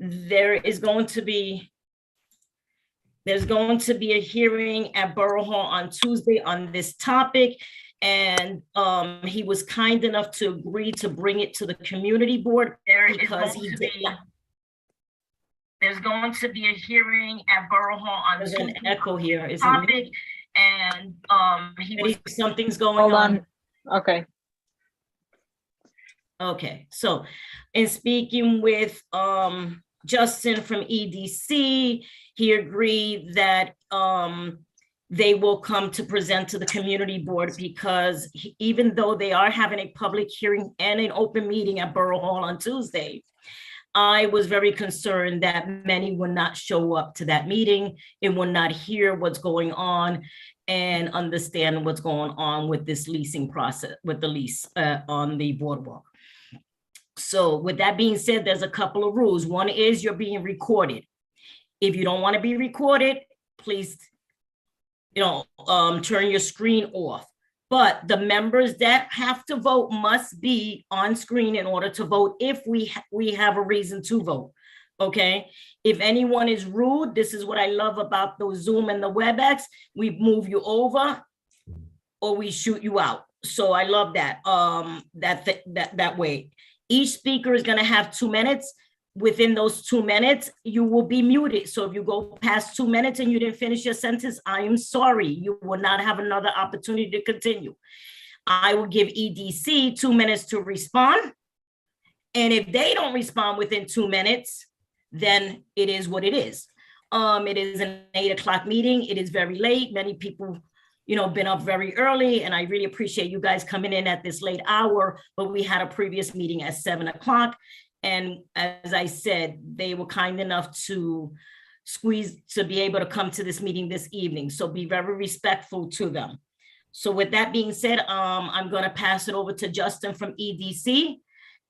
there's going to be a hearing at Borough Hall on Tuesday on this topic. And he was kind enough to agree to bring it to the community board because there's going to be a hearing at Borough Hall on Tuesday. There's an echo here, isn't it? And something's going on. Okay. Okay, so in speaking with Justin from EDC, he agreed that they will come to present to the community board because even though they are having a public hearing and an open meeting at Borough Hall on Tuesday, I was very concerned that many would not show up to that meeting and would not hear what's going on and understand what's going on with this leasing process, with the lease on the boardwalk. So with that being said, there's a couple of rules. One is you're being recorded. If you don't want to be recorded, please, turn your screen off. But the members that have to vote must be on screen in order to vote if we have a reason to vote. Okay. If anyone is rude, this is what I love about those Zoom and the WebEx. We move you over or we shoot you out. So I love that. That way. Each speaker is going to have 2 minutes. Within those 2 minutes, you will be muted. So if you go past 2 minutes and you didn't finish your sentence, I am sorry. You will not have another opportunity to continue. I will give EDC 2 minutes to respond. And if they don't respond within 2 minutes, then it is what it is. It is an 8 o'clock meeting. It is very late. Many people been up very early, and I really appreciate you guys coming in at this late hour, but we had a previous meeting at 7 o'clock. And as I said, they were kind enough to be able to come to this meeting this evening. So be very respectful to them. So with that being said, I'm going to pass it over to Justin from EDC,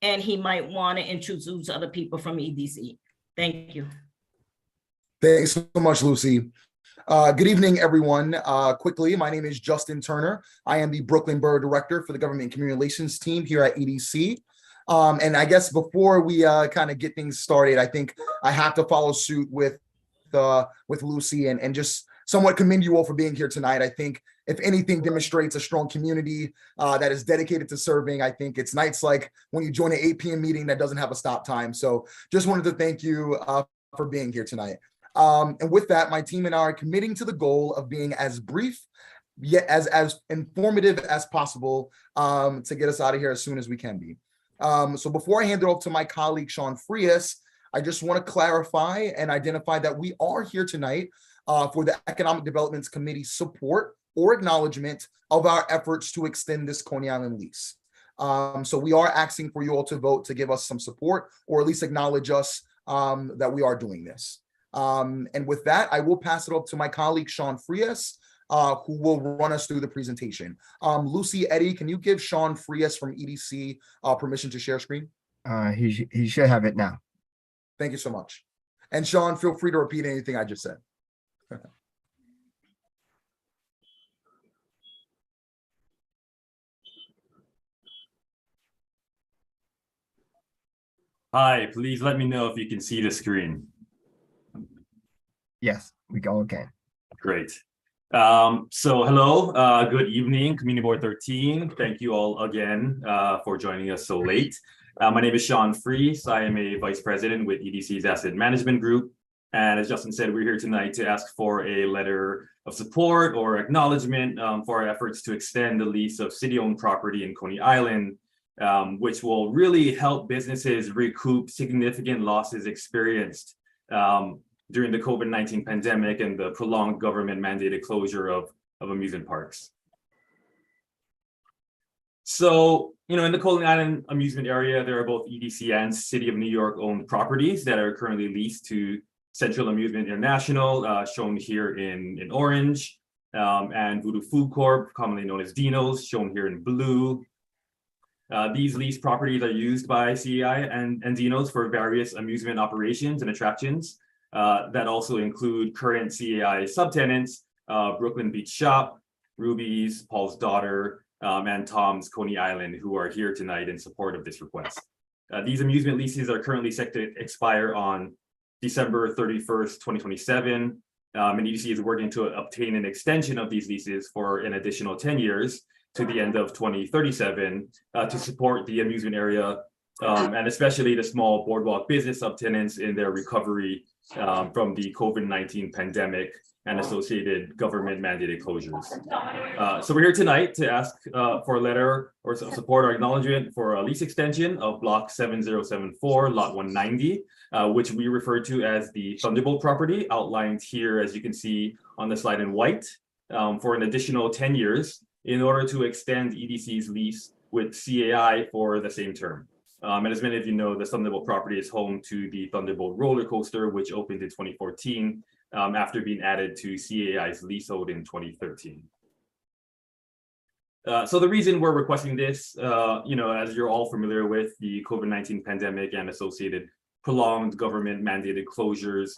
and he might want to introduce other people from EDC. Thank you. Thanks so much, Lucy. Good evening, everyone. Quickly, my name is Justin Turner. I am the Brooklyn Borough Director for the Government and Community Relations team here at EDC. And I guess before we kind of get things started, I think I have to follow suit with Lucy and just somewhat commend you all for being here tonight. I think if anything demonstrates a strong community that is dedicated to serving, I think it's nights like when you join an 8 p.m. meeting that doesn't have a stop time. So just wanted to thank you for being here tonight. And with that, my team and I are committing to the goal of being as brief yet as informative as possible to get us out of here as soon as we can be. So before I hand it off to my colleague, Sean Frias, I just want to clarify and identify that we are here tonight for the Economic Development Committee's support or acknowledgement of our efforts to extend this Coney Island lease. So we are asking for you all to vote to give us some support or at least acknowledge us that we are doing this. And with that, I will pass it off to my colleague, Sean Frias, who will run us through the presentation. Lucy, Eddie, can you give Sean Frias from EDC permission to share screen? He should have it now. Thank you so much. And Sean, feel free to repeat anything I just said. Hi, please let me know if you can see the screen. Yes, we all can. Great. So hello, good evening, Community Board 13. Thank you all again for joining us so late. My name is Sean Frias. I am a vice president with EDC's Asset Management Group. And as Justin said, we're here tonight to ask for a letter of support or acknowledgement for our efforts to extend the lease of city-owned property in Coney Island, which will really help businesses recoup significant losses experienced during the COVID-19 pandemic and the prolonged government-mandated closure of amusement parks. So, in the Coney Island amusement area, there are both EDC and City of New York owned properties that are currently leased to Central Amusement International, shown here in orange, and Voodoo Food Corp, commonly known as Dino's, shown here in blue. These leased properties are used by CAI and Dino's for various amusement operations and attractions that also include current CAI subtenants, Brooklyn Beach Shop, Ruby's, Paul's Daughter, and Tom's Coney Island, who are here tonight in support of this request. These amusement leases are currently set to expire on December 31st, 2027. And EDC is working to obtain an extension of these leases for an additional 10 years to the end of 2037 to support the amusement area and especially the small boardwalk business subtenants in their recovery from the COVID-19 pandemic and associated government mandated closures. So we're here tonight to ask for a letter or support or acknowledgement for a lease extension of block 7074, lot 190, which we refer to as the Thunderbolt property, outlined here, as you can see on the slide in white, for an additional 10 years in order to extend EDC's lease with CAI for the same term. And as many of you know, the Thunderbolt property is home to the Thunderbolt roller coaster, which opened in 2014 after being added to CAI's leasehold in 2013. So the reason we're requesting this, as you're all familiar with, the COVID-19 pandemic and associated prolonged government mandated closures,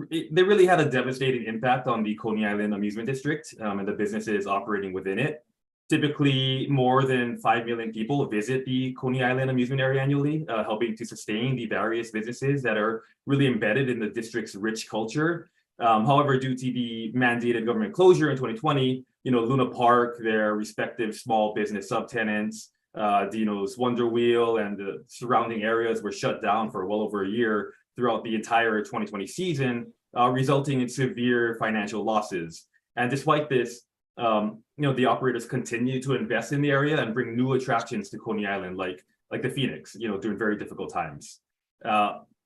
they really had a devastating impact on the Coney Island Amusement District and the businesses operating within it. Typically, more than 5 million people visit the Coney Island amusement area annually, helping to sustain the various businesses that are really embedded in the district's rich culture. However, due to the mandated government closure in 2020, Luna Park, their respective small business subtenants, Dino's Wonder Wheel, and the surrounding areas were shut down for well over a year throughout the entire 2020 season, resulting in severe financial losses. And despite this, the operators continue to invest in the area and bring new attractions to Coney Island, like the Phoenix, during very difficult times.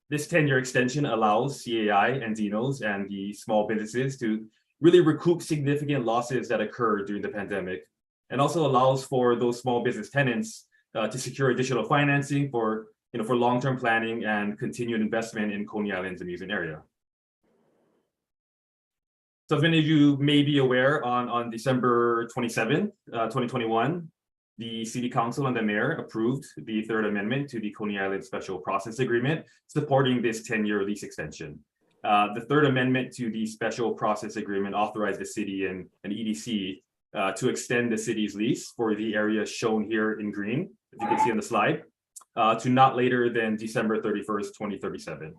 This 10-year extension allows CAI and Dino's and the small businesses to really recoup significant losses that occurred during the pandemic, and also allows for those small business tenants to secure additional financing for long-term planning and continued investment in Coney Island's amusement area. So as many of you may be aware, on December 27th, 2021, the City Council and the Mayor approved the Third Amendment to the Coney Island Special Process Agreement, supporting this 10-year lease extension. The Third Amendment to the Special Process Agreement authorized the city and EDC to extend the city's lease for the area shown here in green, if you can see on the slide, to not later than December 31st, 2037.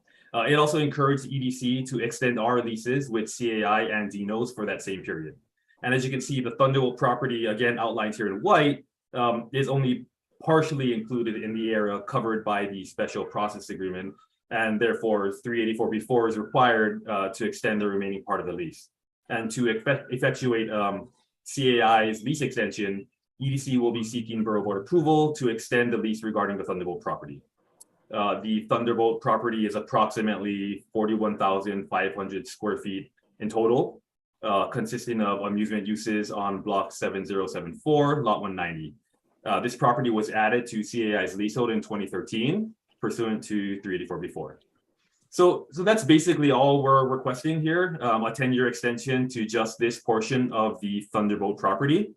It also encouraged EDC to extend our leases with CAI and Dino's for that same period. And as you can see, the Thunderbolt property, again outlined here in white, is only partially included in the area covered by the Special Process Agreement, and therefore 384B4 is required to extend the remaining part of the lease. And to effectuate CAI's lease extension, EDC will be seeking Borough Board approval to extend the lease regarding the Thunderbolt property. The Thunderbolt property is approximately 41,500 square feet in total, consisting of amusement uses on block 7074, lot 190. This property was added to CAI's leasehold in 2013, pursuant to 384B4. So that's basically all we're requesting here, a 10-year extension to just this portion of the Thunderbolt property,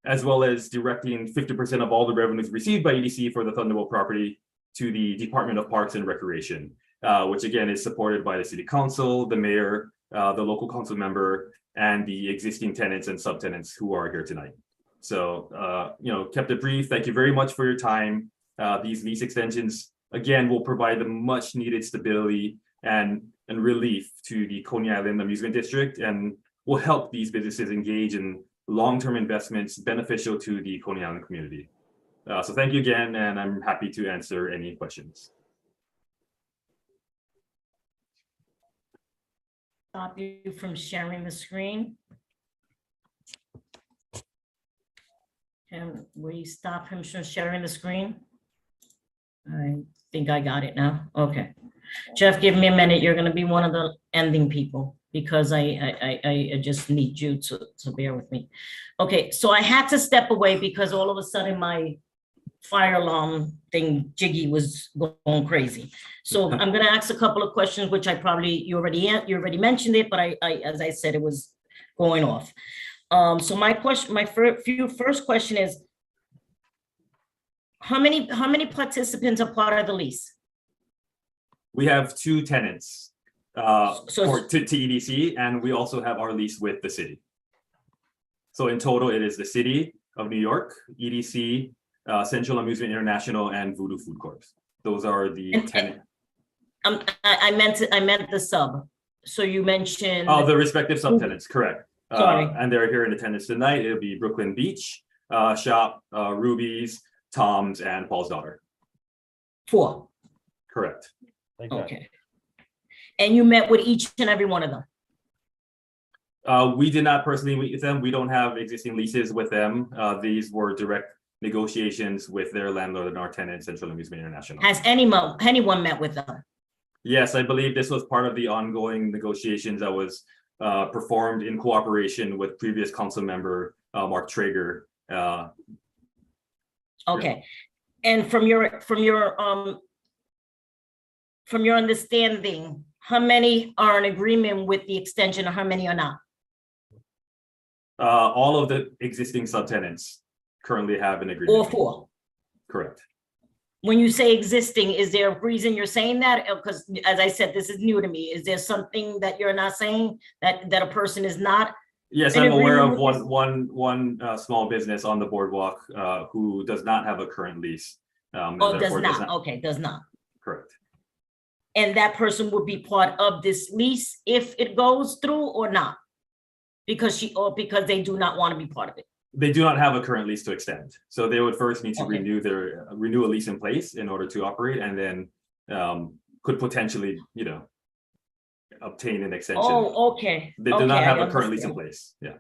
as well as directing 50% of all the revenues received by EDC for the Thunderbolt property to the Department of Parks and Recreation, which again is supported by the City Council, the Mayor, the local council member, and the existing tenants and subtenants who are here tonight. So, kept it brief. Thank you very much for your time. These lease extensions, again, will provide the much needed stability and relief to the Coney Island Amusement District, and will help these businesses engage in long-term investments beneficial to the Coney Island community. So thank you again, and I'm happy to answer any questions. Stop you from sharing the screen. Can we stop him from sharing the screen? I think I got it now. Okay. Jeff, give me a minute. You're going to be one of the ending people, because I just need you to bear with me. Okay, so I had to step away because all of a sudden my fire alarm thing jiggy was going crazy. So I'm going to ask a couple of questions, which I probably you already mentioned it, but I as I said, it was going off. So my first question is, how many participants are part of the lease? We have 2 tenants to EDC, and we also have our lease with the city. So in total, it is the City of New York, EDC, Central Amusement International, and Voodoo Food Corp. Those are the tenants. I meant the sub. So you mentioned. Oh, the respective subtenants, correct. Sorry. And they're here in attendance tonight. It'll be Brooklyn Beach, Shop, Ruby's, Tom's, and Paul's daughter. 4. Correct. Okay. And you met with each and every one of them? We did not personally meet with them. We don't have existing leases with them. These were direct negotiations with their landlord and our tenant, Central Amusement International. Has anyone met with them? Yes, I believe this was part of the ongoing negotiations that was performed in cooperation with previous council member Mark Traeger. Okay. And from your understanding, how many are in agreement with the extension, or how many are not? All of the existing subtenants currently have an agreement. All 4? Correct. When you say existing, is there a reason you're saying that? Because as I said, this is new to me. Is there something that you're not saying that a person is not? Yes, I'm aware of one small business on the boardwalk who does not have a current lease. Oh, does not. Okay, does not. Correct. And that person would be part of this lease if it goes through or not? Because they do not want to be part of it. They do not have a current lease to extend. So they would first need to Okay. renew a lease in place in order to operate, and then could potentially, obtain an extension. Oh, okay. They do Okay, not have I a current lease in understand. place. Yeah.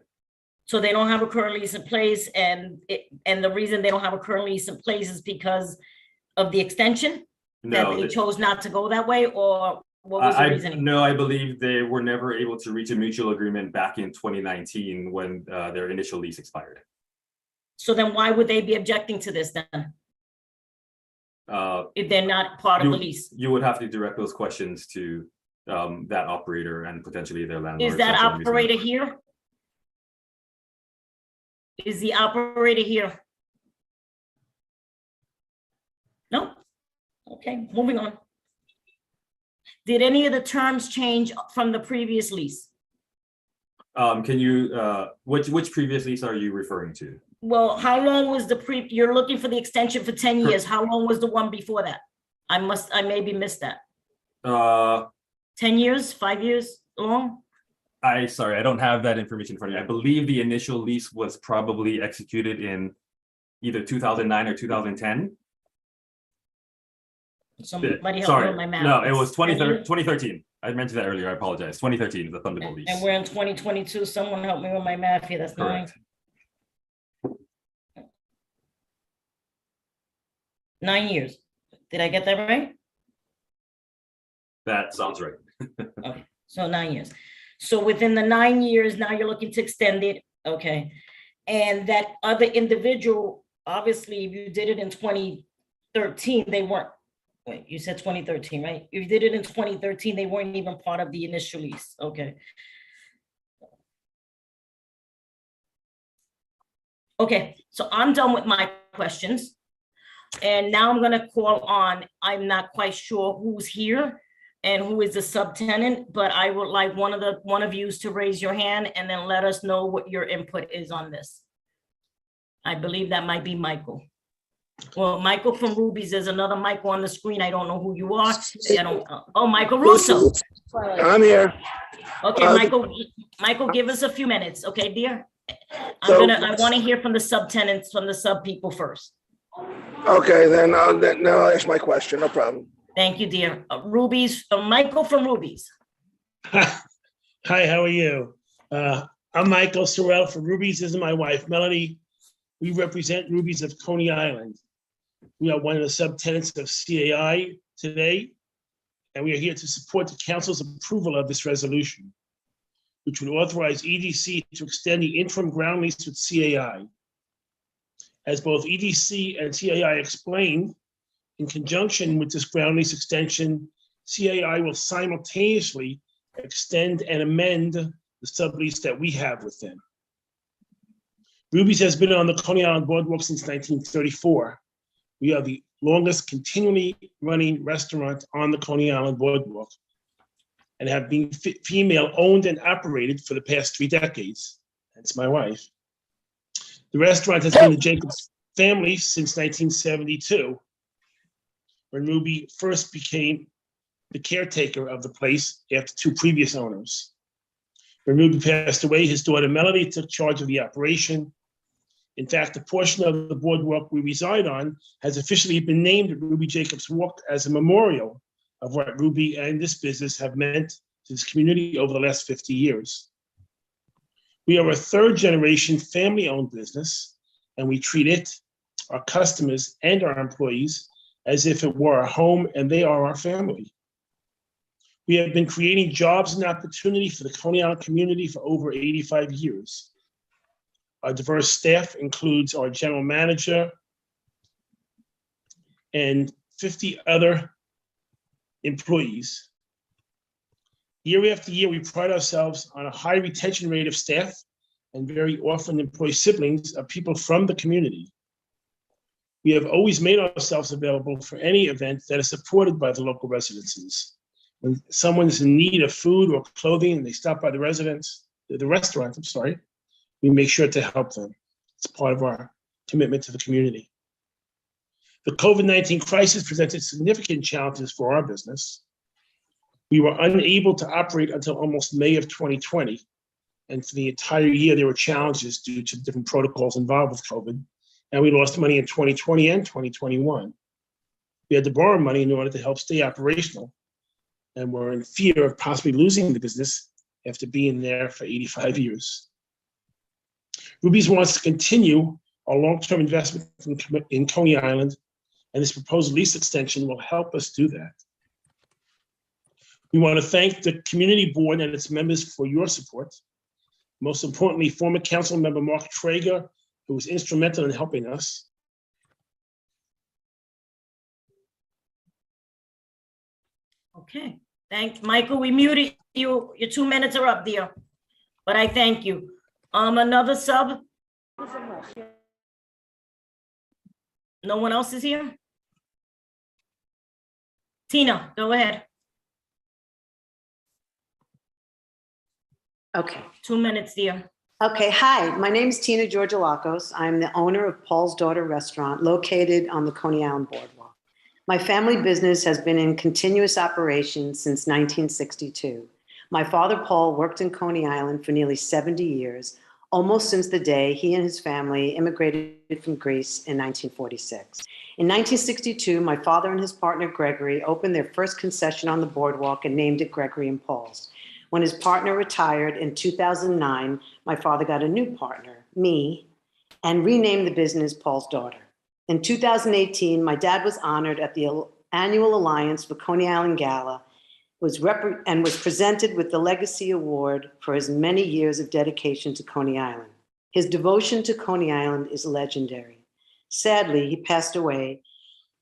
So they don't have a current lease in place, and the reason they don't have a current lease in place is because of the extension? That No, they chose not to go that way, or what was the reasoning? No, I believe they were never able to reach a mutual agreement back in 2019 when their initial lease expired. So then why would they be objecting to this then, if they're not part of the lease? You would have to direct those questions to that operator and potentially their landlord. Is that Central Amusement. operator here? Is the operator here? No? Okay, moving on. Did any of the terms change from the previous lease? Can you, which previous lease are you referring to? Well, how long was you're looking for the extension for 10 years. How long was the one before that? I maybe missed that. 10 years, 5 years long? Sorry, I don't have that information in front of me. I believe the initial lease was probably executed in either 2009 or 2010. Somebody help me Sorry, with my math. no, it was 10 years? 2013. I mentioned that earlier. I apologize. 2013 is the Thunderbolt lease. And we're in 2022. Someone help me with my math here. That's 9. Correct. 9 years. Did I get that right? That sounds right. Okay, so 9 years. So within the 9 years, now you're looking to extend it, okay? And that other individual, obviously, if you did it in 2013, they weren't, wait, you said 2013, right? If you did it in 2013, they weren't even part of the initial lease, okay? Okay, so I'm done with my questions. And now I'm gonna call on, I'm not quite sure who's here and who is the subtenant, but I would like one of you to raise your hand and then let us know what your input is on this. I believe that might be Michael. Well, Michael from Ruby's, there's another Michael on the screen. I don't know who you are. Oh, Michael Russo. I'm here. Okay, Michael, give us a few minutes, okay, dear? I want to hear from the subtenants, from the sub people first. Okay, then I'll ask my question. No problem. Thank you, dear. Michael from Ruby's. Hi, how are you? I'm Michael Sorrell from Ruby's. This is my wife, Melody. We represent Ruby's of Coney Island. We are one of the subtenants of CAI today, and we are here to support the council's approval of this resolution, which would authorize EDC to extend the interim ground lease with CAI. As both EDC and CAI explained, in conjunction with this ground lease extension, CAI will simultaneously extend and amend the sublease that we have with them. Ruby's has been on the Coney Island Boardwalk since 1934. We are the longest continually running restaurant on the Coney Island Boardwalk and have been female owned and operated for the past 3 decades. That's my wife. The restaurant has been the Jacobs family since 1972, when Ruby first became the caretaker of the place after two previous owners. When Ruby passed away, his daughter Melody took charge of the operation. In fact, the portion of the boardwalk we reside on has officially been named Ruby Jacobs Walk as a memorial of what Ruby and this business have meant to this community over the last 50 years. We are a third-generation family-owned business, and we treat it, our customers, and our employees as if it were our home and they are our family. We have been creating jobs and opportunity for the Coney Island community for over 85 years. Our diverse staff includes our general manager and 50 other employees. Year after year, we pride ourselves on a high retention rate of staff and very often employ siblings of people from the community. We have always made ourselves available for any event that is supported by the local residences. When someone is in need of food or clothing and they stop by the restaurant, we make sure to help them. It's part of our commitment to the community. The COVID-19 crisis presented significant challenges for our business. We were unable to operate until almost May of 2020. And for the entire year, there were challenges due to different protocols involved with COVID. And we lost money in 2020 and 2021. We had to borrow money in order to help stay operational. And we're in fear of possibly losing the business after being there for 85 years. Ruby's wants to continue our long-term investment in Coney Island, and this proposed lease extension will help us do that. We want to thank the community board and its members for your support. Most importantly, former council member Mark Traeger, who was instrumental in helping us. Okay, thanks, Michael. We muted you. Your 2 minutes are up there, but I thank you. Another sub? No one else is here? Tina, go ahead. Okay. 2 minutes, dear. Okay. Hi, my name is Tina Georgilakos. I'm the owner of Paul's Daughter Restaurant located on the Coney Island Boardwalk. My family business has been in continuous operation since 1962. My father, Paul, worked in Coney Island for nearly 70 years, almost since the day he and his family immigrated from Greece in 1946. In 1962, my father and his partner, Gregory, opened their first concession on the boardwalk and named it Gregory and Paul's. When his partner retired in 2009, my father got a new partner, me, and renamed the business Paul's Daughter. In 2018, my dad was honored at the annual Alliance for Coney Island Gala and was presented with the Legacy Award for his many years of dedication to Coney Island. His devotion to Coney Island is legendary. Sadly, he passed away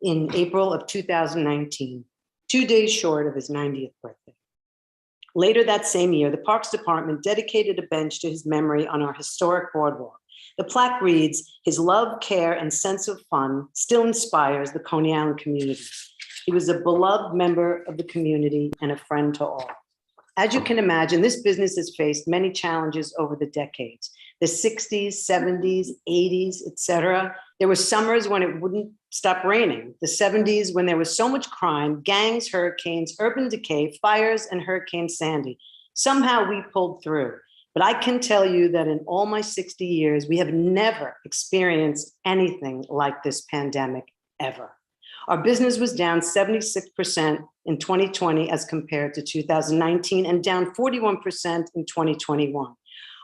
in April of 2019, 2 days short of his 90th birthday. Later that same year, the Parks Department dedicated a bench to his memory on our historic boardwalk. The plaque reads, "His love, care, and sense of fun still inspires the Coney Island community. He was a beloved member of the community and a friend to all." As you can imagine, this business has faced many challenges over the decades. The 60s, 70s, 80s, etc. There were summers when it wouldn't stop raining. The 70s when there was so much crime, gangs, hurricanes, urban decay, fires, and Hurricane Sandy. Somehow we pulled through. But I can tell you that in all my 60 years, we have never experienced anything like this pandemic ever. Our business was down 76% in 2020 as compared to 2019 and down 41% in 2021.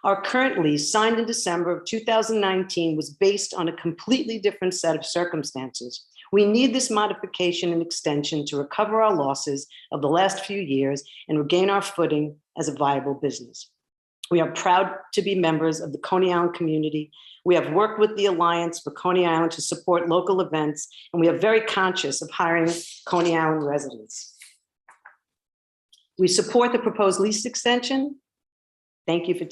Our current lease, signed in December of 2019, was based on a completely different set of circumstances. We need this modification and extension to recover our losses of the last few years and regain our footing as a viable business. We are proud to be members of the Coney Island community. We have worked with the Alliance for Coney Island to support local events, and we are very conscious of hiring Coney Island residents. We support the proposed lease extension. Thank you for.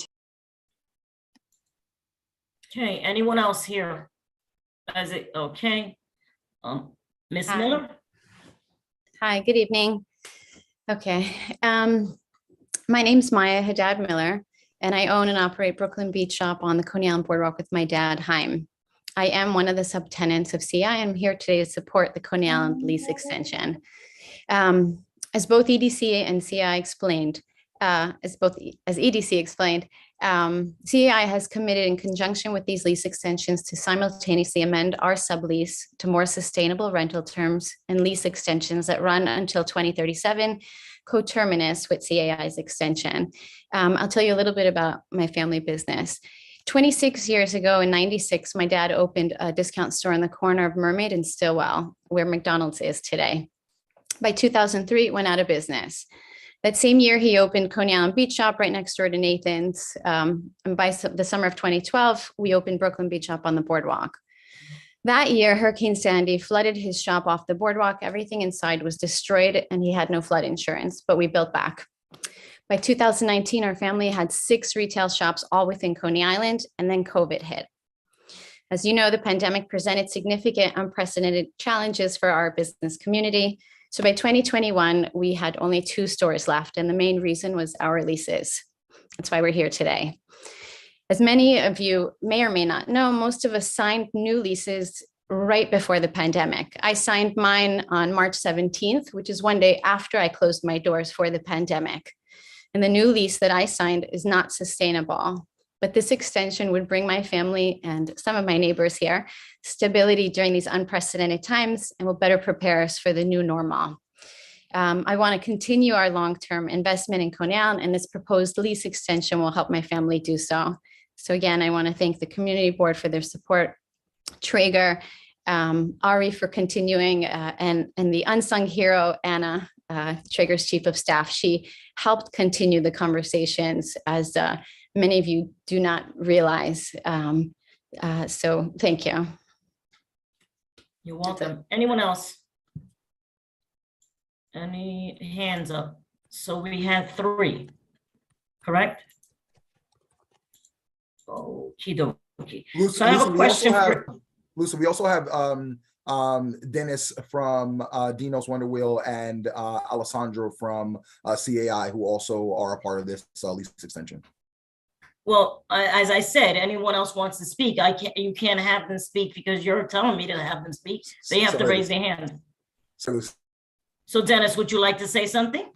Okay, anyone else here? Is it okay? Ms. Hi. Miller? Hi, good evening. Okay, my name's Maya Haddad Miller, and I own and operate Brooklyn Beach Shop on the Coney Island Boardwalk with my dad, Haim. I am one of the subtenants of CI. I'm here today to support the Coney Island lease extension. As both EDC and CI explained, as EDC explained, CAI has committed in conjunction with these lease extensions to simultaneously amend our sublease to more sustainable rental terms and lease extensions that run until 2037, coterminous with CAI's extension. I'll tell you a little bit about my family business. 26 years ago in 96, my dad opened a discount store in the corner of Mermaid and Stillwell, where McDonald's is today. By 2003, it went out of business. That same year, he opened Coney Island Beach Shop right next door to Nathan's. And by the summer of 2012, we opened Brooklyn Beach Shop on the boardwalk. That year, Hurricane Sandy flooded his shop off the boardwalk. Everything inside was destroyed and he had no flood insurance, but we built back. By 2019, our family had 6 retail shops, all within Coney Island, and then COVID hit. As you know, the pandemic presented significant, unprecedented challenges for our business community. So by 2021, we had only 2 stores left, and the main reason was our leases. That's why we're here today. As many of you may or may not know, most of us signed new leases right before the pandemic. I signed mine on March 17th, which is one day after I closed my doors for the pandemic. And the new lease that I signed is not sustainable. But this extension would bring my family and some of my neighbors here stability during these unprecedented times and will better prepare us for the new normal. I want to continue our long-term investment in Coney Island, and this proposed lease extension will help my family do so. So again, I want to thank the community board for their support, Traeger, Ari for continuing, and the unsung hero, Anna, Traeger's chief of staff. She helped continue the conversations, as many of you do not realize. So thank you. You're welcome. Anyone else? Any hands up? So we had 3, correct? Okie dokie. Lucy, So I have a question Lucy, we also have Dennis from Dino's Wonder Wheel and Alessandro from CAI, who also are a part of this lease extension. Well, as I said, anyone else wants to speak, you can't have them speak because you're telling me to have them speak. They have to raise their hand. So Dennis, would you like to say something?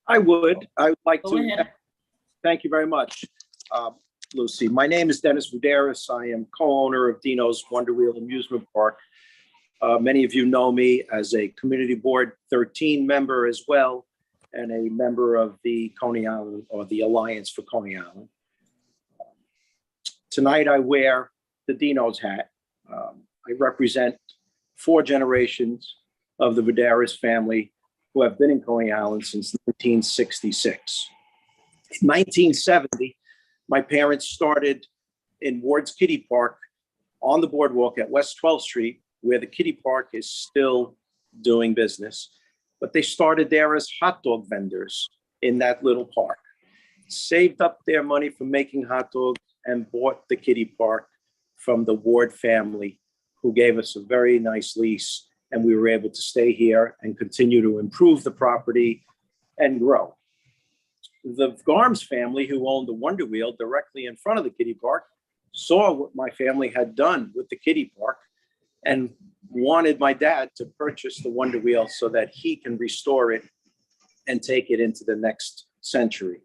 I would like Go to. ahead. Thank you very much, Lucy. My name is Dennis Vuderis. I am co-owner of Dino's Wonder Wheel Amusement Park. Many of you know me as a Community Board 13 member as well, and a member of the Coney Island, or the Alliance for Coney Island. Tonight I wear the Dino's hat. I represent 4 generations of the Vuderis family who have been in Coney Island since 1966. In 1970, my parents started in Ward's Kiddie Park on the boardwalk at West 12th Street, where the kiddie park is still doing business. But they started there as hot dog vendors in that little park, saved up their money from making hot dogs, and bought the kiddie park from the Ward family, who gave us a very nice lease. And we were able to stay here and continue to improve the property and grow. The Garms family, who owned the Wonder Wheel directly in front of the kiddie park, saw what my family had done with the kiddie park and wanted my dad to purchase the Wonder Wheel so that he can restore it and take it into the next century.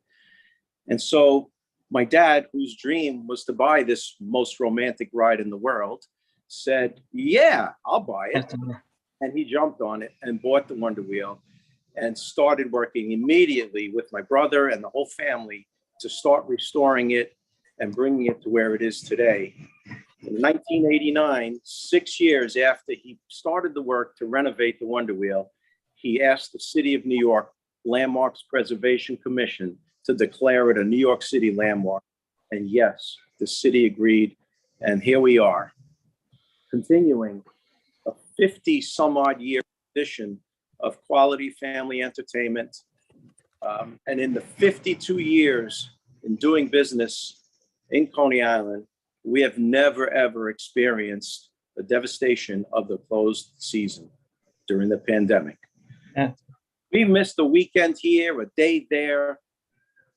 And so my dad, whose dream was to buy this most romantic ride in the world, said, yeah, I'll buy it. And he jumped on it and bought the Wonder Wheel and started working immediately with my brother and the whole family to start restoring it and bringing it to where it is today. In 1989, 6 years after he started the work to renovate the Wonder Wheel, he asked the City of New York Landmarks Preservation Commission to declare it a New York City landmark. And yes, the city agreed. And here we are, continuing a 50 some odd year tradition of quality family entertainment. And in the 52 years in doing business in Coney Island, we have never, ever experienced the devastation of the closed season during the pandemic. Yeah. We missed a weekend here, a day there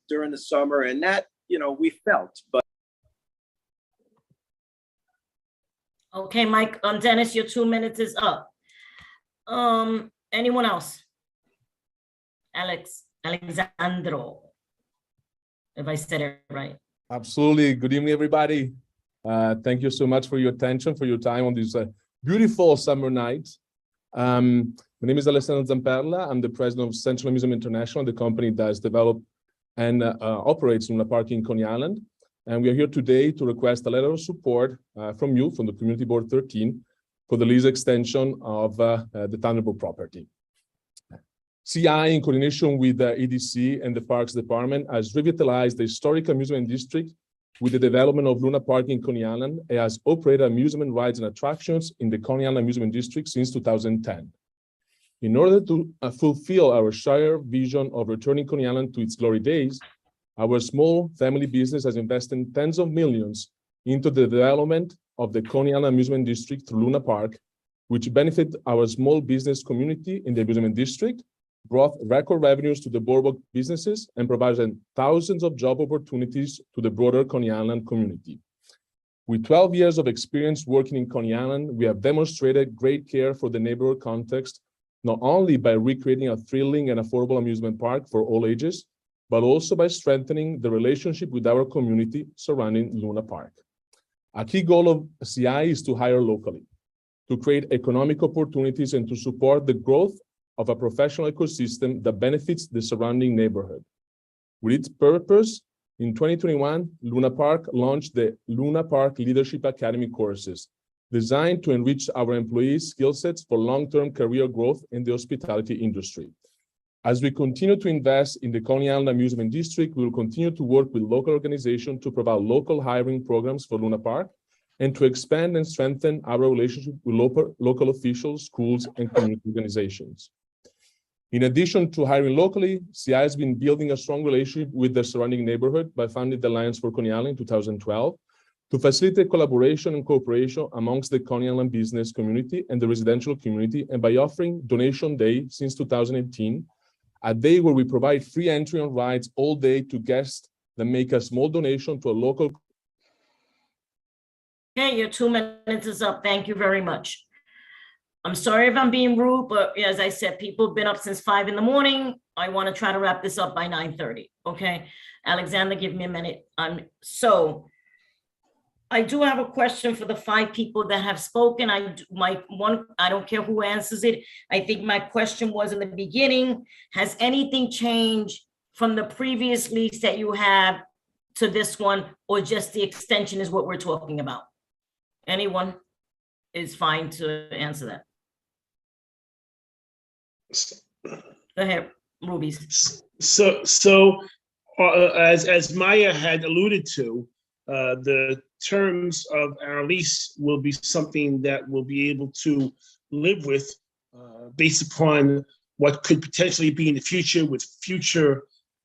during the summer, and that, we felt, but. Okay, Mike, Dennis, your 2 minutes is up. Anyone else? Alexandro, if I said it right. Absolutely. Good evening, everybody. Thank you so much for your attention, for your time on this beautiful summer night. My name is Alessandro Zamperla. I'm the president of Central Museum International, the company that has developed and operates Luna Park in Coney Island. And we are here today to request a letter of support from you, from the Community Board 13, for the lease extension of the Thunderbolt property. CI, in coordination with the EDC and the Parks Department, has revitalized the historic amusement district with the development of Luna Park in Coney Island. It has operated amusement rides and attractions in the Coney Island Amusement District since 2010. In order to fulfill our shared vision of returning Coney Island to its glory days, our small family business has invested tens of millions into the development of the Coney Island Amusement District through Luna Park, which benefit our small business community in the amusement district, brought record revenues to the boardwalk businesses, and provided thousands of job opportunities to the broader Coney Island community. With 12 years of experience working in Coney Island, we have demonstrated great care for the neighborhood context, not only by recreating a thrilling and affordable amusement park for all ages, but also by strengthening the relationship with our community surrounding Luna Park. A key goal of CI is to hire locally, to create economic opportunities and to support the growth of a professional ecosystem that benefits the surrounding neighborhood. With its purpose, in 2021, Luna Park launched the Luna Park Leadership Academy courses, designed to enrich our employees' skill sets for long-term career growth in the hospitality industry. As we continue to invest in the Coney Island Amusement District, we will continue to work with local organizations to provide local hiring programs for Luna Park and to expand and strengthen our relationship with local officials, schools, and community organizations. In addition to hiring locally, CI has been building a strong relationship with the surrounding neighborhood by founding the Alliance for Coney Island in 2012 to facilitate collaboration and cooperation amongst the Coney Island business community and the residential community, and by offering Donation Day since 2018, a day where we provide free entry on rides all day to guests that make a small donation to a local. Okay, your 2 minutes is up. Thank you very much. I'm sorry if I'm being rude, but as I said, people have been up since 5 in the morning. I want to try to wrap this up by 9:30. Okay, Alexander, give me a minute. So I do have a question for the 5 people that have spoken. I don't care who answers it. I think my question was in the beginning, has anything changed from the previous lease that you have to this one, or just the extension is what we're talking about? Anyone is fine to answer that. Go ahead, Rubies. So as Maya had alluded to, the terms of our lease will be something that we'll be able to live with based upon what could potentially be in the future, with future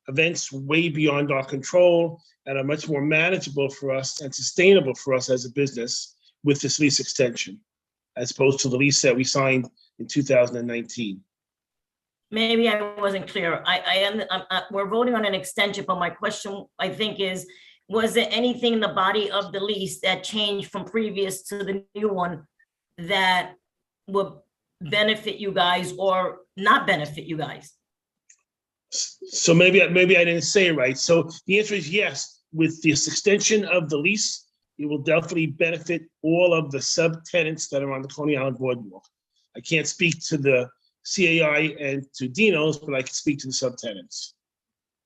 events way beyond our control and are much more manageable for us and sustainable for us as a business with this lease extension, as opposed to the lease that we signed in 2019. Maybe I wasn't clear. We're voting on an extension, but my question, I think, is, was there anything in the body of the lease that changed from previous to the new one that would benefit you guys or not benefit you guys? So maybe I didn't say it right. So the answer is yes. With this extension of the lease, it will definitely benefit all of the subtenants that are on the Coney Island Boardwalk. I can't speak to the CAI and to Dino's, but I can speak to the subtenants.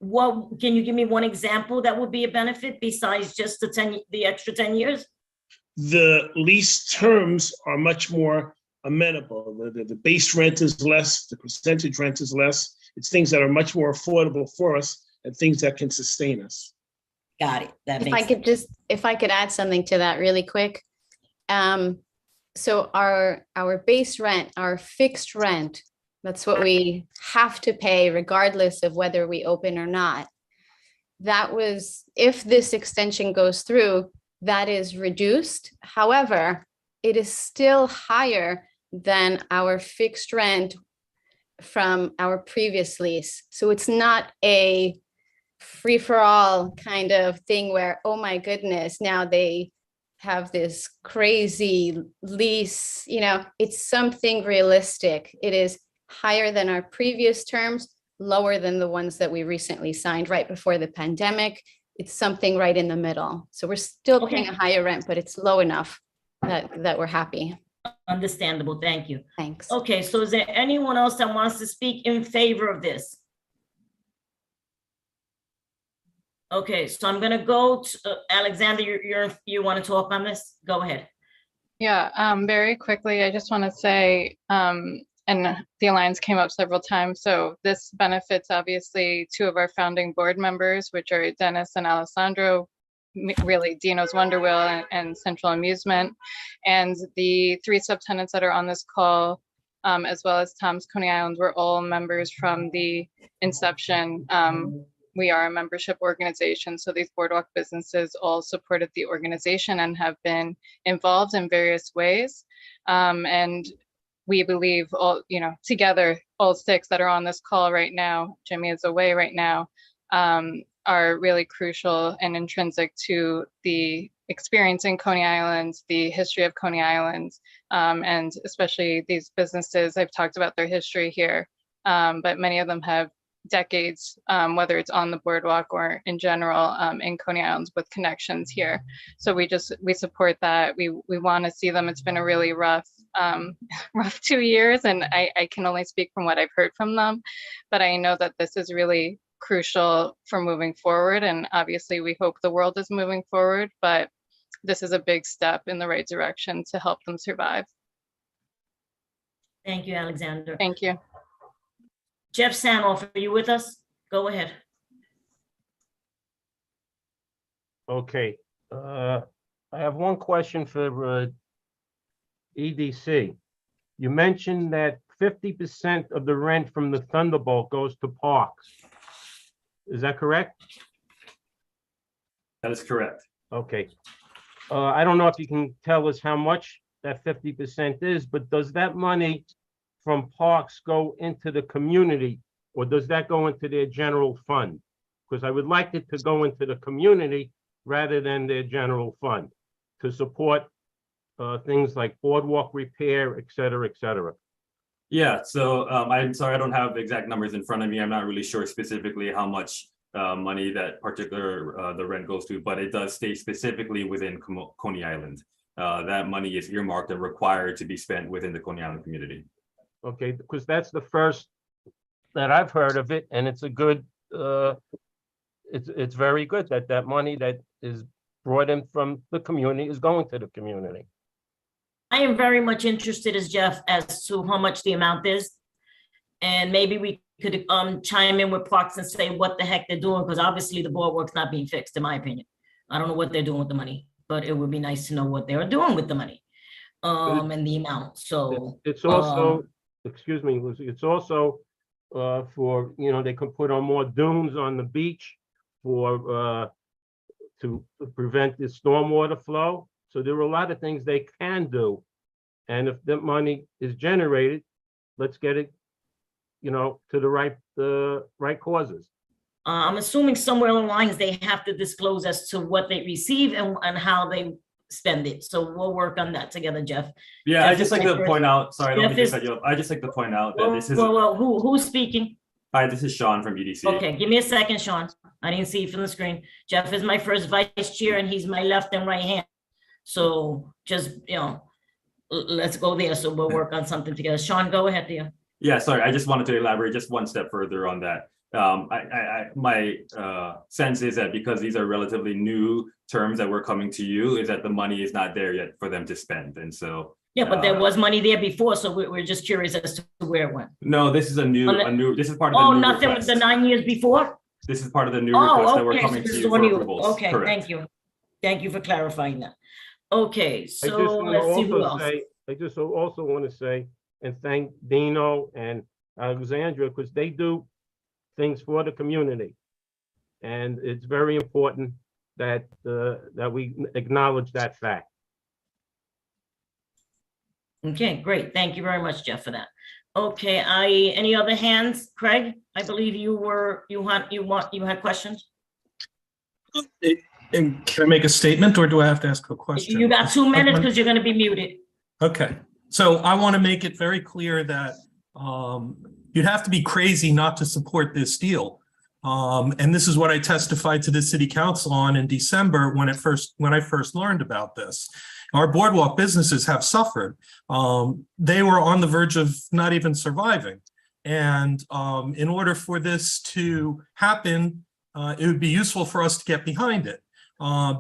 Well, can you give me one example that would be a benefit besides just the extra 10 years? The lease terms are much more amenable. The base rent is less, the percentage rent is less. It's things that are much more affordable for us and things that can sustain us. Got it. That If I could just, if I could add something to that really quick. So our base rent, our fixed rent, that's what we have to pay regardless of whether we open or not. That was, if this extension goes through, that is reduced. However, it is still higher than our fixed rent from our previous lease. So it's not a free-for-all kind of thing where, oh my goodness, now they have this crazy lease. You know, it's something realistic. It is higher than our previous terms, lower than the ones that we recently signed right before the pandemic. It's something right in the middle. So we're still paying a higher rent, but it's low enough that we're happy. Understandable. Thank you. Thanks. Okay, so is there anyone else that wants to speak in favor of this? Okay, so I'm gonna go to Alexander, you want to talk on this? Go ahead. Yeah, very quickly, I just want to say, and the Alliance came up several times, so this benefits obviously two of our founding board members, which are Dennis and Alessandro, really Dino's Wonderwheel and Central Amusement, and the three subtenants that are on this call, as well as Tom's Coney Island, were all members from the inception. We are a membership organization, so these boardwalk businesses all supported the organization and have been involved in various ways. And we believe all, together, all six that are on this call right now, Jimmy is away right now, are really crucial and intrinsic to the experience in Coney Island, the history of Coney Island, and especially these businesses. I've talked about their history here, but many of them have decades, whether it's on the boardwalk or in general in Coney Island with connections here. So we support that. We want to see them. It's been a really rough 2 years, and I can only speak from what I've heard from them, but I know that this is really crucial for moving forward. And obviously we hope the world is moving forward, but this is a big step in the right direction to help them survive. Thank you, Alexander. Thank you. Jeff Sanoff, are you with us? Go ahead. Okay, I have one question for EDC. You mentioned that 50% of the rent from the Thunderbolt goes to parks. Is that correct? That is correct. Okay. I don't know if you can tell us how much that 50% is, but does that money from parks go into the community, or does that go into their general fund? Because I would like it to go into the community rather than their general fund to support things like boardwalk repair, et cetera, et cetera. Yeah, so I'm sorry, I don't have the exact numbers in front of me. I'm not really sure specifically how much money that particular the rent goes to, but it does stay specifically within Coney Island. That money is earmarked and required to be spent within the Coney Island community. Okay, because that's the first that I've heard of it, and it's a good, it's very good that that money that is brought in from the community is going to the community. I am very much interested as Jeff as to how much the amount is. And maybe we could chime in with Parks and say what the heck they're doing, because obviously the boardwalk's not being fixed, in my opinion. I don't know what they're doing with the money, but it would be nice to know what they're doing with the money and the amount. So it's also, excuse me, Lucy, it's also for, they can put on more dunes on the beach for to prevent the stormwater flow. So there are a lot of things they can do. And if the money is generated, let's get it, to the right causes. I'm assuming somewhere along the lines they have to disclose as to what they receive and how they spend it. So we'll work on that together, Jeff. Yeah, Jeff, I just like to point out, sorry, I don't mean to cut you off. I just like to point out that this is. Well, who's speaking? Hi, this is Sean from EDC. Okay, give me a second, Sean. I didn't see it from the screen. Jeff is my first vice chair and he's my left and right hand. So just, let's go there. So we'll work on something together. Sean, go ahead, dear. Yeah, sorry, I just wanted to elaborate just one step further on that. My sense is that because these are relatively new terms that we're coming to you, is that the money is not there yet for them to spend. And so. Yeah, but there was money there before, so we're just curious as to where it went. No, this is this is part of the Oh, new nothing request. with the 9 years before? This is part of the new request that we're Okay, coming so to this you is for new. approvals. Okay, Correct. thank you. Thank you for clarifying that. Okay, I so just want to let's see who also else. say, I just also want to say and thank Dino and Alexandra, because they do things for the community. And it's very important that that we acknowledge that fact. Okay, great. Thank you very much, Jeff, for that. Okay, any other hands? Craig, I believe you had questions? And can I make a statement or do I have to ask a question? You got 2 minutes because you're going to be muted. Okay, so I want to make it very clear that you'd have to be crazy not to support this deal. And this is what I testified to the city council on in December when I first learned about this. Our boardwalk businesses have suffered. They were on the verge of not even surviving. And in order for this to happen, it would be useful for us to get behind it.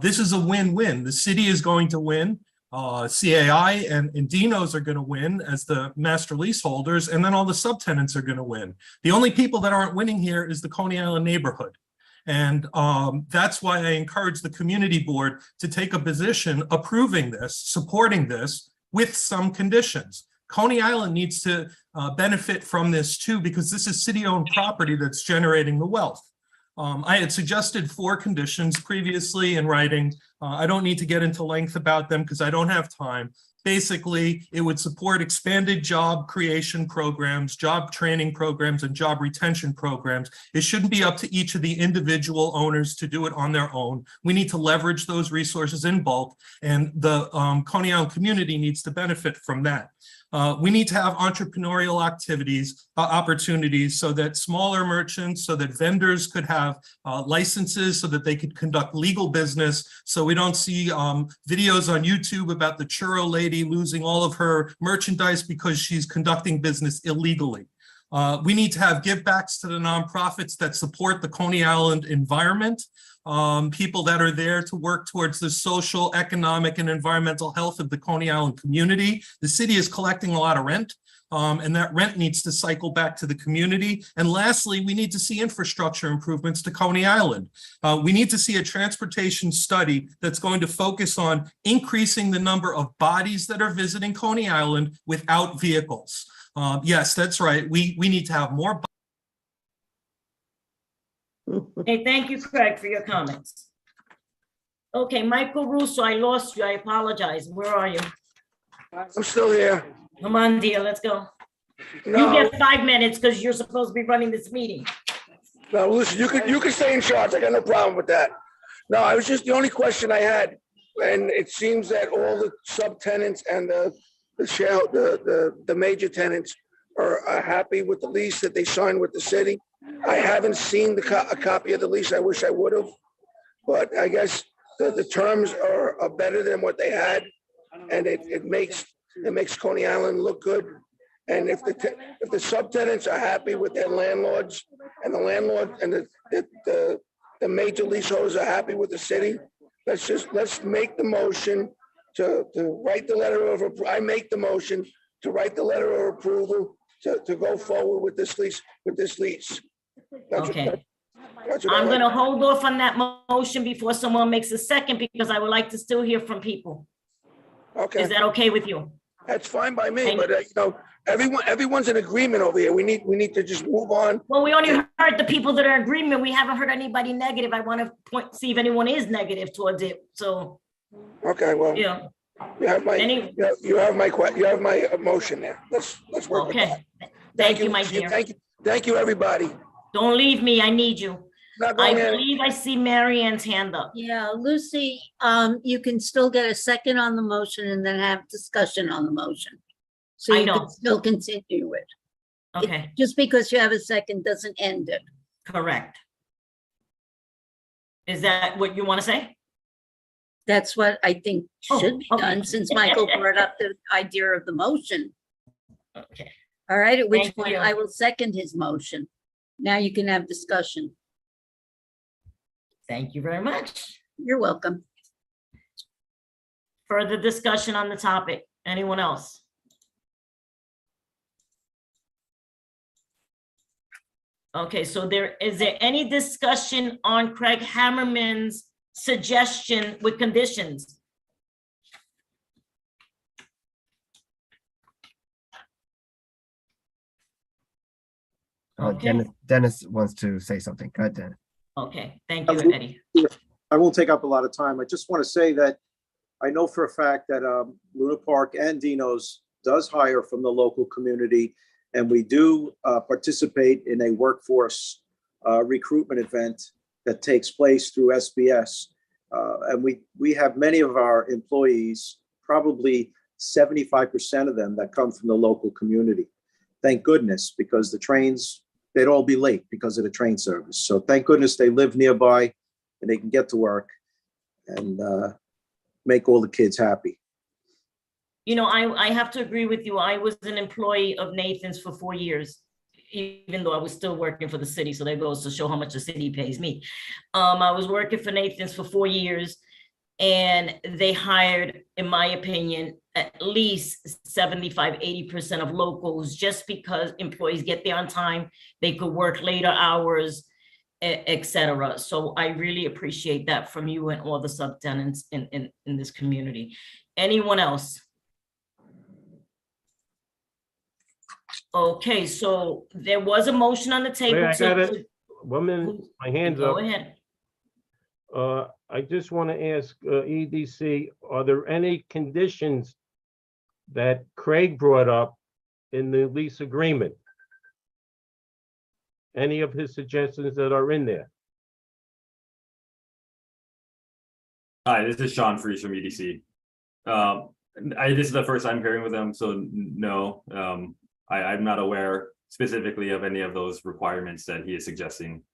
This is a win-win. The city is going to win. CAI and Dino's are going to win as the master leaseholders, and then all the subtenants are going to win. The only people that aren't winning here is the Coney Island neighborhood. And that's why I encourage the community board to take a position approving this, supporting this with some conditions. Coney Island needs to benefit from this too, because this is city-owned property that's generating the wealth. I had suggested 4 conditions previously in writing. I don't need to get into length about them because I don't have time. Basically, it would support expanded job creation programs, job training programs, and job retention programs. It shouldn't be up to each of the individual owners to do it on their own. We need to leverage those resources in bulk, and the Coney Island community needs to benefit from that. We need to have entrepreneurial activities, opportunities, so that smaller merchants, so that vendors could have licenses, so that they could conduct legal business. So we don't see videos on YouTube about the churro lady losing all of her merchandise because she's conducting business illegally. We need to have givebacks to the nonprofits that support the Coney Island environment. People that are there to work towards the social, economic, and environmental health of the Coney Island community. The city is collecting a lot of rent, and that rent needs to cycle back to the community. And lastly, we need to see infrastructure improvements to Coney Island. We need to see a transportation study that's going to focus on increasing the number of bodies that are visiting Coney Island without vehicles. Yes, that's right. We need to have more. Okay, thank you, Craig, for your comments. Okay, Michael Russo, I lost you. I apologize. Where are you? I'm still here. Come on, dear, let's go. No. You get 5 minutes because you're supposed to be running this meeting. No, listen, you can stay in charge. I got no problem with that. No, I was just, the only question I had, and it seems that all the subtenants and the major tenants are happy with the lease that they signed with the city. I haven't seen a copy of the lease. I wish I would have, but I guess the terms are better than what they had, and it makes Coney Island look good. And if the subtenants are happy with their landlords, and the landlord and the major leaseholders are happy with the city, let's make the motion to write the letter of I make the motion to write the letter of approval to go forward with this lease. Okay. I'm going to hold off on that motion before someone makes a second, because I would like to still hear from people. Okay. Is that okay with you? That's fine by me, but you know, everyone's in agreement over here. We need to just move on. Well, we only heard the people that are in agreement. We haven't heard anybody negative. I want to see if anyone is negative towards it. So. Okay. Well. Yeah. You have my motion there. Let's work. Okay. Thank you, my dear. Thank you, everybody. Don't leave me. I need you. I believe I see Mary Ann's hand up. Yeah, Lucy, you can still get a second on the motion and then have discussion on the motion. So you can still continue it. Okay. Just because you have a second doesn't end it. Correct. Is that what you want to say? That's what I think should be done, since Michael brought up the idea of the motion. Okay. All right, at which point I will second his motion. Now you can have discussion. Thank you very much. You're welcome. Further discussion on the topic. Anyone else? Okay, so is there any discussion on Craig Hammerman's suggestion with conditions? Okay. Dennis wants to say something. Go ahead, Dennis. Okay, thank you, Eddie. I won't take up a lot of time. I just want to say that I know for a fact that Luna Park and Dino's does hire from the local community, and we do participate in a workforce recruitment event that takes place through SBS. And we have many of our employees, probably 75% of them, that come from the local community. thank goodness, because the trains, they'd all be late because of the train service. So thank goodness they live nearby and they can get to work and make all the kids happy. You know, I have to agree with you. I was an employee of Nathan's for 4 years, even though I was still working for the city. So that goes to show how much the city pays me. I was working for Nathan's for 4 years, and they hired, in my opinion, at least 75, 80% of locals, just because employees get there on time, they could work later hours, etc. So I really appreciate that from you and all the subtenants in this community. Anyone else? Okay, so there was a motion on the table. Wait, I got it. 1 minute, my hand's up. Go ahead. I just want to ask EDC, are there any conditions that Craig brought up in the lease agreement? Any of his suggestions that are in there? Hi, this is Sean Freeze from EDC. This is the first I'm hearing with them, so no, I'm not aware specifically of any of those requirements that he is suggesting.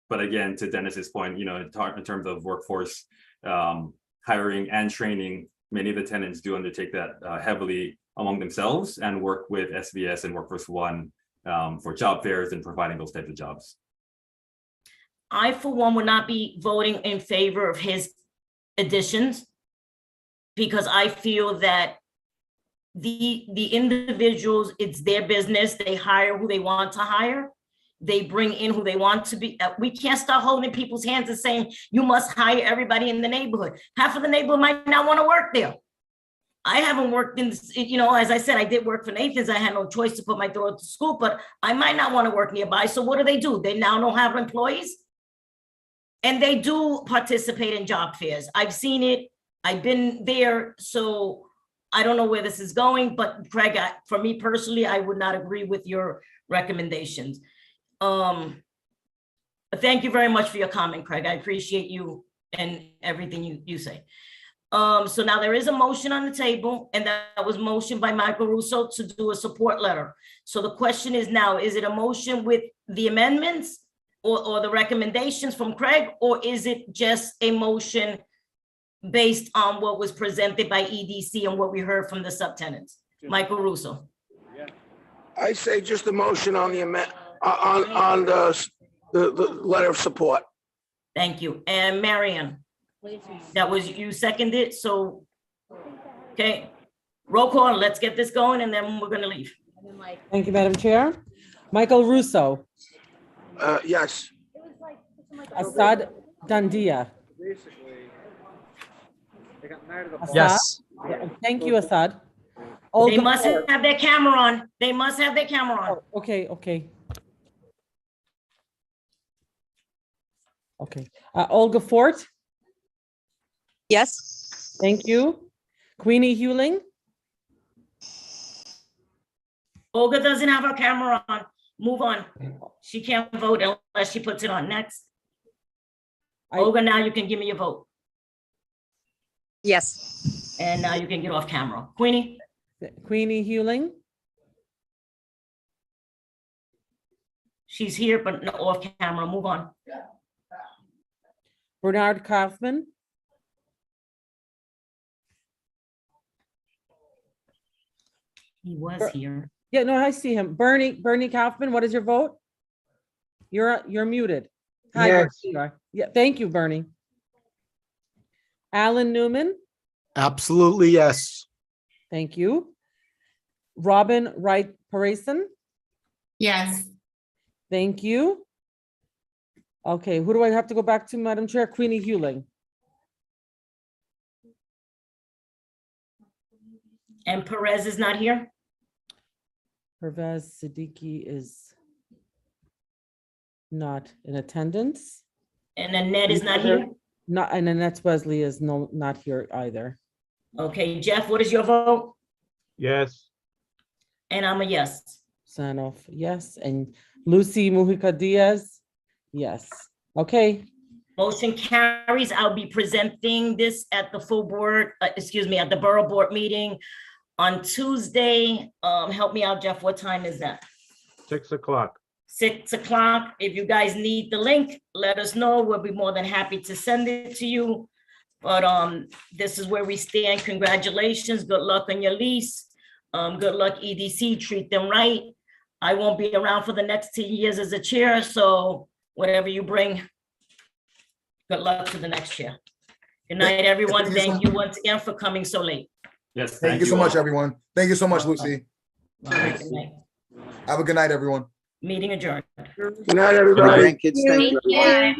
But again, to Dennis's point, you know, in terms of workforce hiring and training, many of the tenants do undertake that heavily among themselves and work with SBS and Workforce One for job fairs and providing those types of jobs. I, for one, would not be voting in favor of his additions, because I feel that the individuals, it's their business. They hire who they want to hire. They bring in who they want to be. We can't start holding people's hands and saying, you must hire everybody in the neighborhood. Half of the neighborhood might not want to work there. I haven't worked in, you know, as I said, I did work for Nathan's. I had no choice to put my daughter to school, but I might not want to work nearby. So what do? They now don't have employees. And they do participate in job fairs. I've seen it. I've been there. So I don't know where this is going, but Craig, for me personally, I would not agree with your recommendations. Thank you very much for your comment, Craig. I appreciate you and everything you say. So now there is a motion on the table, and that was motioned by Michael Russo to do a support letter. So the question is now, is it a motion with the amendments or the recommendations from Craig, or is it just a motion based on what was presented by EDC and what we heard from the subtenants? Michael Russo. I say just a motion on the on the letter of support. Thank you. And Marianne, that was you seconded. So, okay, roll call. Let's get this going, and then we're gonna leave. Thank you, Madam Chair. Michael Russo. Yes. Assad Dandia. Yes. Thank you, Assad. They must have their camera on. They must have their camera on. Oh, okay. Okay. Olga Fort. Yes. Thank you. Queenie Hewling. Olga doesn't have her camera on. Move on. She can't vote unless she puts it on. Next. Olga, now you can give me your vote. Yes. And now you can get off camera. Queenie. Queenie Hewling. She's here, but no, off camera. Move on. Bernard Kaufman. He was here. Yeah, no, I see him. Bernie Kaufman, what is your vote? You're muted. Hi, Yes. Bernie, you are. Yeah, thank you, Bernie. Alan Newman. Absolutely, yes. Thank you. Robin Wright Parason. Yes. Thank you. Okay, who do I have to go back to, Madam Chair? Queenie Hewling. And Perez is not here? Pervez Siddiqui is not in attendance. And Annette is not here? Not, and Annette Wesley is not here either. Okay, Jeff, what is your vote? Yes. And I'm a yes. Sanoff, yes. And Lucy Mujica Diaz, yes. Okay. Motion carries. I'll be presenting this at the full board, at the borough board meeting On Tuesday, help me out, Jeff, what time is that? 6 o'clock. 6 o'clock. If you guys need the link, let us know. We'll be more than happy to send it to you. But this is where we stand. Congratulations. Good luck on your lease. Good luck, EDC. Treat them right. I won't be around for the next 10 years as a chair, so whatever you bring, good luck to the next chair. Good night, everyone. Thank you once again for coming so late. Yes, Thank you so much, everyone. Thank you so much, Lucy. All right, good night. Have a good night, everyone. Meeting adjourned. Good night, everybody. Thank you. Yeah.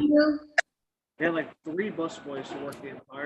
They had like 3 busboys to work the entire